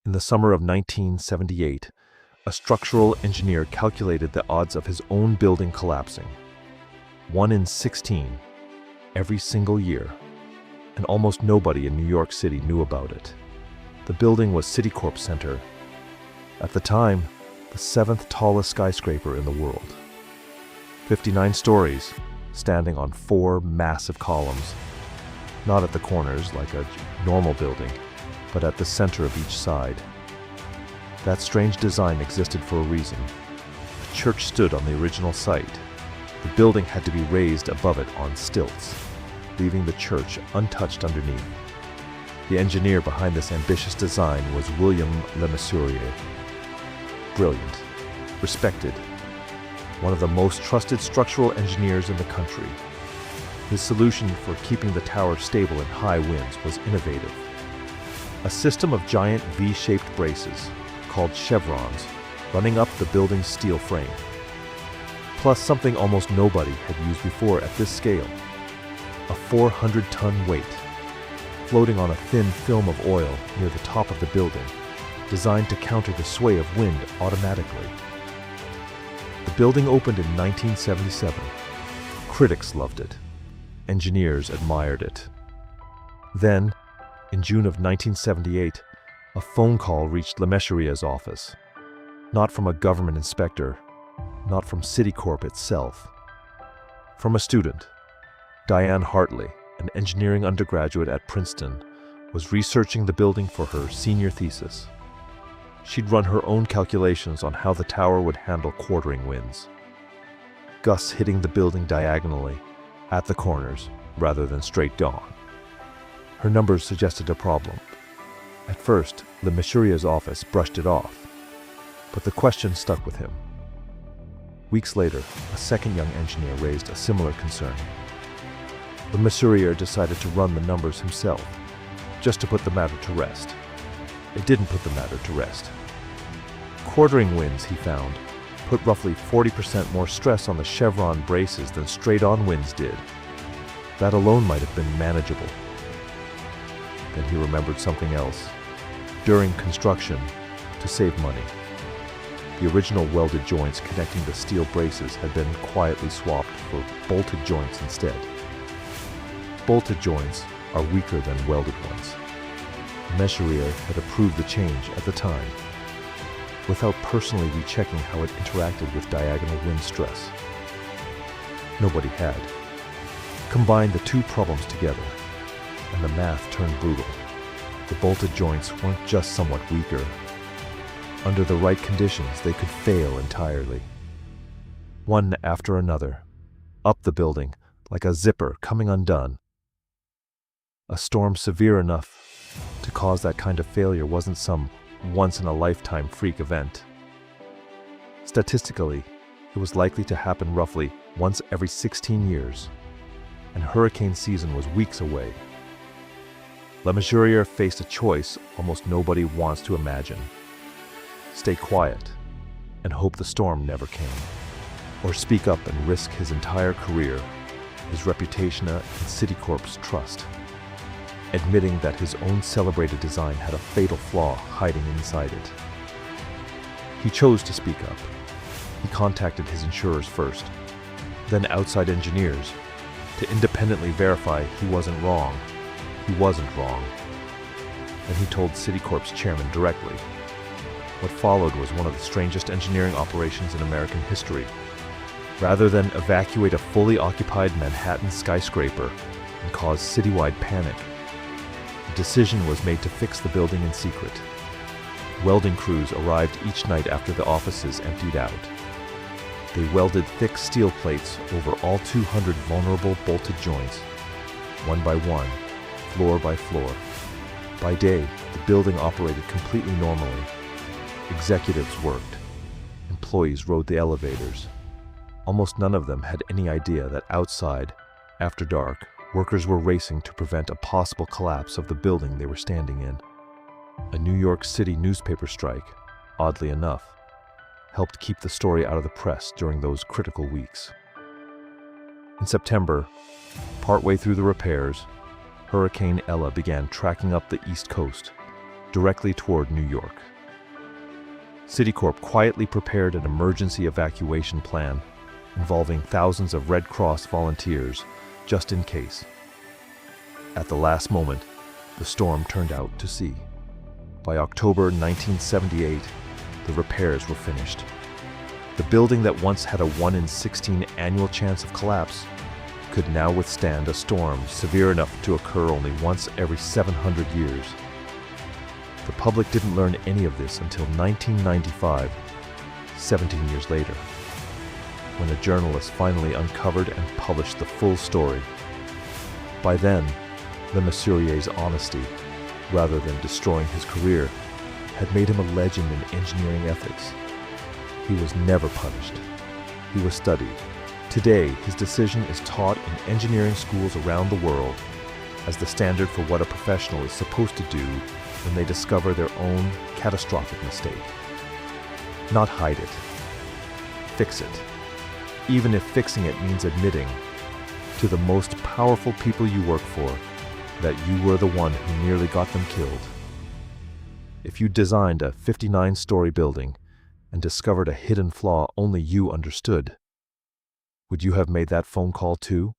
In the summer of 1978, a structural engineer calculated the odds of his own building collapsing. 1 in 16, every single year, and almost nobody in New York City knew about it. The building was Citicorp Center, at the time, the 7th tallest skyscraper in the world. 59 stories, standing on 4 massive columns, not at the corners like a normal building, but at the center of each side. That strange design existed for a reason. The church stood on the original site. The building had to be raised above it on stilts, leaving the church untouched underneath. The engineer behind this ambitious design was William Le Mesurier. Brilliant, respected, one of the most trusted structural engineers in the country. His solution for keeping the tower stable in high winds was innovative. A system of giant V-shaped braces, called chevrons, running up the building's steel frame. Plus something almost nobody had used before at this scale, a 400-ton weight, floating on a thin film of oil near the top of the building, designed to counter the sway of wind automatically. The building opened in 1977. Critics loved it. Engineers admired it. Then, in June of 1978, a phone call reached Le Mesurier's office. Not from a government inspector, not from Citicorp itself. From a student. Diane Hartley, an engineering undergraduate at Princeton, was researching the building for her senior thesis. She'd run her own calculations on how the tower would handle quartering winds. Gusts hitting the building diagonally, at the corners, rather than straight on. Her numbers suggested a problem. At first, Le Mesurier's office brushed it off, but the question stuck with him. Weeks later, a second young engineer raised a similar concern. Le Mesurier decided to run the numbers himself, just to put the matter to rest. It didn't put the matter to rest. Quartering winds, he found, put roughly 40% more stress on the chevron braces than straight-on winds did. That alone might have been manageable. Then he remembered something else. During construction, to save money, the original welded joints connecting the steel braces had been quietly swapped for bolted joints instead. Bolted joints are weaker than welded ones. Mesurier had approved the change at the time, without personally rechecking how it interacted with diagonal wind stress. Nobody had. Combine the two problems together, and the math turned brutal. The bolted joints weren't just somewhat weaker. Under the right conditions, they could fail entirely. One after another, up the building, like a zipper coming undone. A storm severe enough to cause that kind of failure wasn't some once-in-a-lifetime freak event. Statistically, it was likely to happen roughly once every 16 years, and hurricane season was weeks away. Le Mesurier faced a choice almost nobody wants to imagine. Stay quiet and hope the storm never came, or speak up and risk his entire career, his reputation, and Citicorp's trust, admitting that his own celebrated design had a fatal flaw hiding inside it. He chose to speak up. He contacted his insurers first, then outside engineers, to independently verify he wasn't wrong. He wasn't wrong. And he told Citicorp's chairman directly. What followed was one of the strangest engineering operations in American history. Rather than evacuate a fully occupied Manhattan skyscraper and cause citywide panic, the decision was made to fix the building in secret. Welding crews arrived each night after the offices emptied out. They welded thick steel plates over all 200 vulnerable bolted joints, one by one, floor by floor. By day, the building operated completely normally. Executives worked. Employees rode the elevators. Almost none of them had any idea that outside, after dark, workers were racing to prevent a possible collapse of the building they were standing in. A New York City newspaper strike, oddly enough, helped keep the story out of the press during those critical weeks. In September, partway through the repairs, Hurricane Ella began tracking up the East Coast. directly toward New York. Citicorp quietly prepared an emergency evacuation plan involving thousands of Red Cross volunteers, just in case. At the last moment, the storm turned out to sea. By October 1978, the repairs were finished. The building that once had a 1 in 16 annual chance of collapse could now withstand a storm severe enough to occur only once every 700 years. The public didn't learn any of this until 1995, 17 years later, when a journalist finally uncovered and published the full story. By then, Le Mesurier's honesty, rather than destroying his career, had made him a legend in engineering ethics. He was never punished. He was studied. Today, his decision is taught in engineering schools around the world as the standard for what a professional is supposed to do when they discover their own catastrophic mistake. Not hide it. Fix it. Even if fixing it means admitting to the most powerful people you work for that you were the one who nearly got them killed. If you designed a 59-story building and discovered a hidden flaw only you understood, would you have made that phone call too?